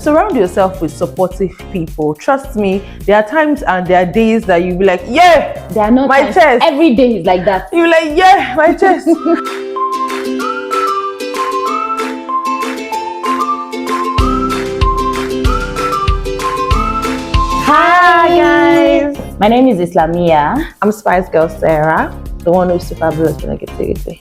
Surround yourself with supportive people. Trust me, there are times and there are days that you'll be like, yeah, there are no my times. chest. Every day is like that. You'll be like, yeah, my chest. Hi guys, my name is Islamia. I'm Spice Girl Sarah, the one who's super blessed with negativity.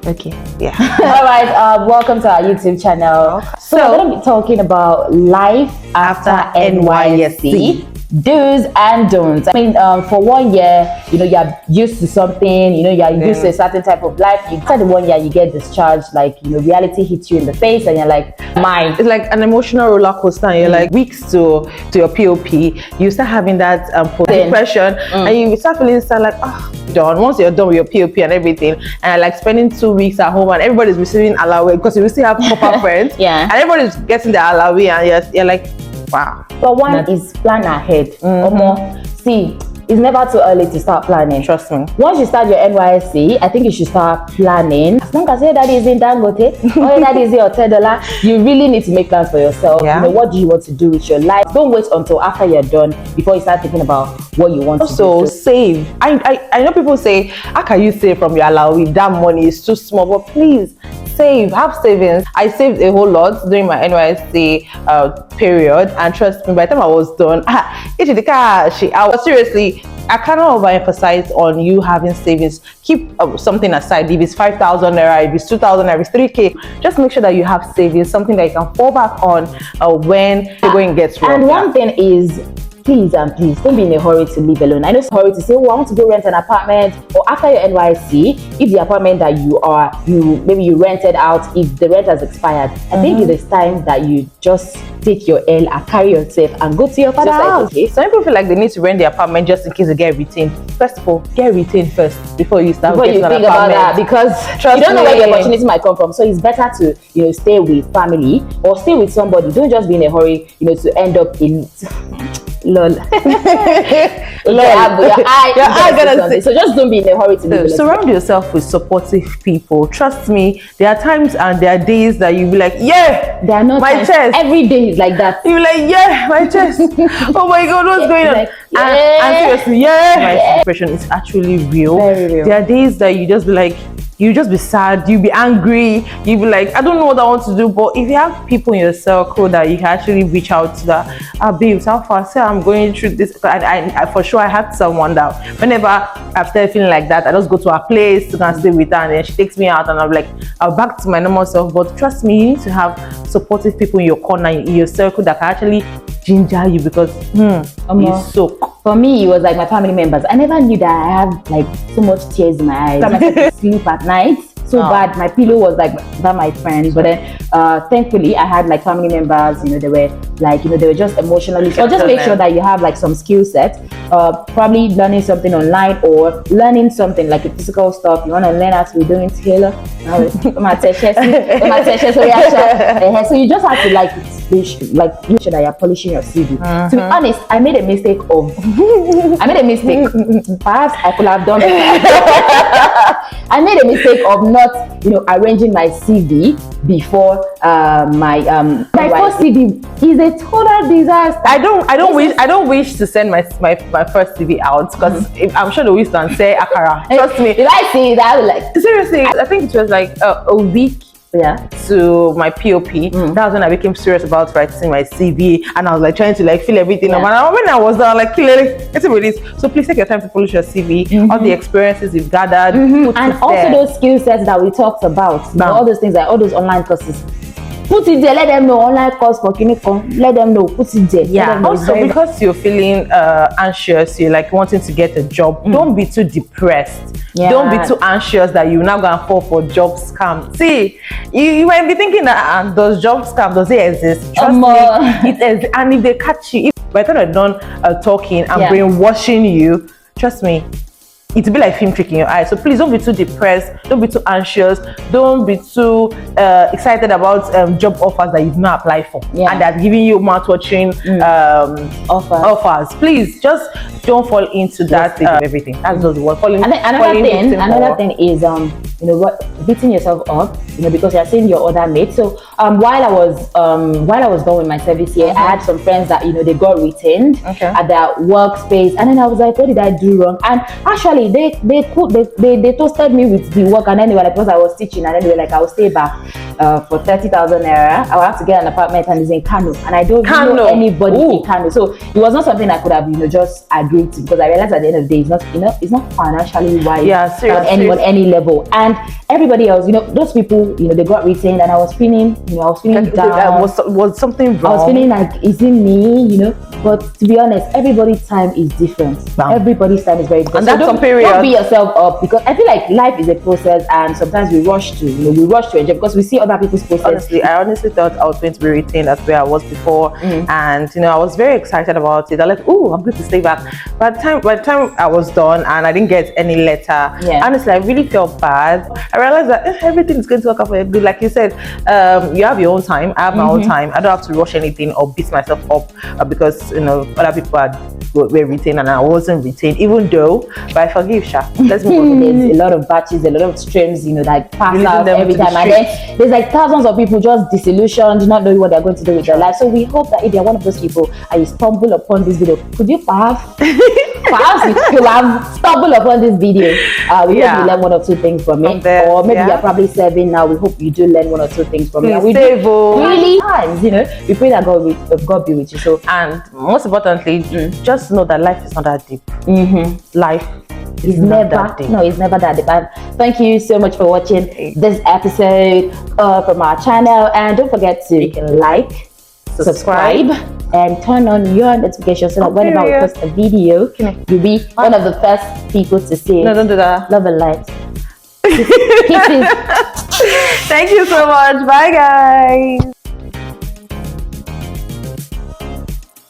Okay. Yeah. All right. Welcome to our YouTube channel. So we're going to be talking about life after NYSC. Do's and don'ts. I mean, for 1 year, you're used to something, you're used to a certain type of life. After the 1 year, you get discharged, reality hits you in the face and you're like, mine. It's like an emotional roller coaster. And you're like weeks to your POP. You start having that depression and you start feeling sad like, oh, done. Once you're done with your POP and everything, and like spending 2 weeks at home and everybody's receiving allowance because you still have proper friends. Yeah. And everybody's getting the allowance and you're like, wow. But one is plan ahead. See, it's never too early to start planning. Trust me. Once you start your NYSC, I think you should start planning. As long as your daddy is in Dangote or your daddy is in $10, you really need to make plans for yourself. Yeah. What do you want to do with your life? Don't wait until after you're done before you start thinking about what you want to do. So save. I know people say, how can you save from your allowance? That money is too small, but please save. Have savings. I saved a whole lot during my NYSC period, and trust me, by the time I was done, I was seriously, I cannot overemphasize on you having savings. Keep something aside. If it's 5,000 naira, if it's 2,000 naira, if it's 3K, just make sure that you have savings, something that you can fall back on when you're going to get wrong. And one thing is, please don't be in a hurry to live alone. I know it's a hurry to say, oh, I want to go rent an apartment, or after your NYSC, if the apartment that maybe you rented out, if the rent has expired, I think it is time that you just take your L and carry yourself and go to your father's house. Okay. Some people feel like they need to rent the apartment just in case they get retained. First of all, get retained first before you start getting an apartment. About that, because you don't know where the opportunity might come from. So it's better to stay with family or stay with somebody. Don't just be in a hurry to end up in lol. Your eye gonna say. So just don't be in a hurry to live. Surround yourself with supportive people. Trust me, there are times and there are days that you'll be like, yeah, there are no my times. chest. Every day is like that. You'll be like, yeah, my chest. Oh my god, what's going on? Like, and seriously, my depression is actually real. Very real. There are days that you just be like, you just be sad, you be angry, you be like, I don't know what I want to do. But if you have people in your circle that you can actually reach out to, that babes, how far? Say I'm going through this. I for sure I had someone that whenever I started feeling like that, I just go to her place to go and stay with her, and then she takes me out and I'm like, I'm back to my normal self. But trust me, you need to have supportive people in your corner, in your circle, that can actually ginger you, because you soak. For me, it was like my family members. I never knew that I had so much tears in my eyes. I couldn't sleep at night. So bad. My pillow was like that, my friends. But then thankfully I had family members, they were they were just emotionally. So just make sure that you have some skill set, probably learning something online or learning something like a physical stuff. You want to learn how to be doing tailor. So you just have to make sure that you're polishing your CV. To be honest, I made a mistake perhaps I could have done better. I made a mistake of not arranging my CV before my first CV is a total disaster. I don't wish to send my first CV out, because I'm sure the wish and say akara. Trust me. Did I see that? Seriously, I think it was a week to my POP. That was when I became serious about writing my CV, and I was trying to fill everything up. And when I was done, clearly it's with this. So please take your time to polish your CV, all the experiences you've gathered, and also those skill sets that we talked about. All those things, all those online courses. Put it there, let them know. Online course for Kinikon, let them know. Put it there. Yeah. Also, because you're feeling anxious, you're wanting to get a job, don't be too depressed. Yeah. Don't be too anxious that you're now gonna fall for job scam. See, you might be thinking that does job scam, does it exist? Trust me, it exists. And if they catch you, by the time they're done talking and brainwashing you, trust me, it'll be like film trick in your eyes. So please don't be too depressed, don't be too anxious, don't be too excited about job offers that you've not applied for and that's giving you mouth-watering offers. Please just don't fall into that everything. That's just what falling. And then another thing is beating yourself up, because you're seeing your other mates. So while I was done with my service year, I had some friends that they got retained at their workspace, and then I was like, what did I do wrong? And actually, they toasted me with the work, and then they were like, because I was teaching, and then they were like, I'll stay back for 30,000 naira. I will have to get an apartment, and it's in Kano, and I don't know anybody in Kano, so it was not something I could have just agreed to, because I realized at the end of the day, it's not financially wise at any level. And everybody else, those people, they got retained, and I was feeling down. Was something wrong? I was feeling like, is it me? But to be honest, everybody's time is different. Everybody's time is very different. And that's some period. Don't beat yourself up, because I feel like life is a process, and sometimes we rush to enjoy, because we see other people's process. I honestly thought I was going to be retained as where I was before, and I was very excited about it. I like, oh, I'm going to stay back. By the time I was done and I didn't get any letter, honestly, I really felt bad. I realized that everything is going to work out for you good. Like you said, you have your own time. I have my own time. I don't have to rush anything or beat myself up because other people were retained and I wasn't retained, even though. But I forgive Sha. Let's move on. There's a lot of batches, a lot of streams, that pass out every time, and then there's like thousands of people just disillusioned, not knowing what they're going to do with their life. So we hope that if you're one of those people and you stumble upon this video, could you perhaps you have stumbled upon this video, we hope you learn one or two things from it, or maybe you're probably serving now. We hope you do learn one or two things from it. And we do really times, we pray that God be with you. So, and most importantly, just know that life is not that deep. Life is never that deep. No, it's never that deep. And thank you so much for watching this episode from our channel, and don't forget to like, subscribe, and turn on your notifications so that whenever we post a video, you'll be one of the first people to see it. No, don't do that. Love and light. Kisses. Thank you so much. Bye, guys.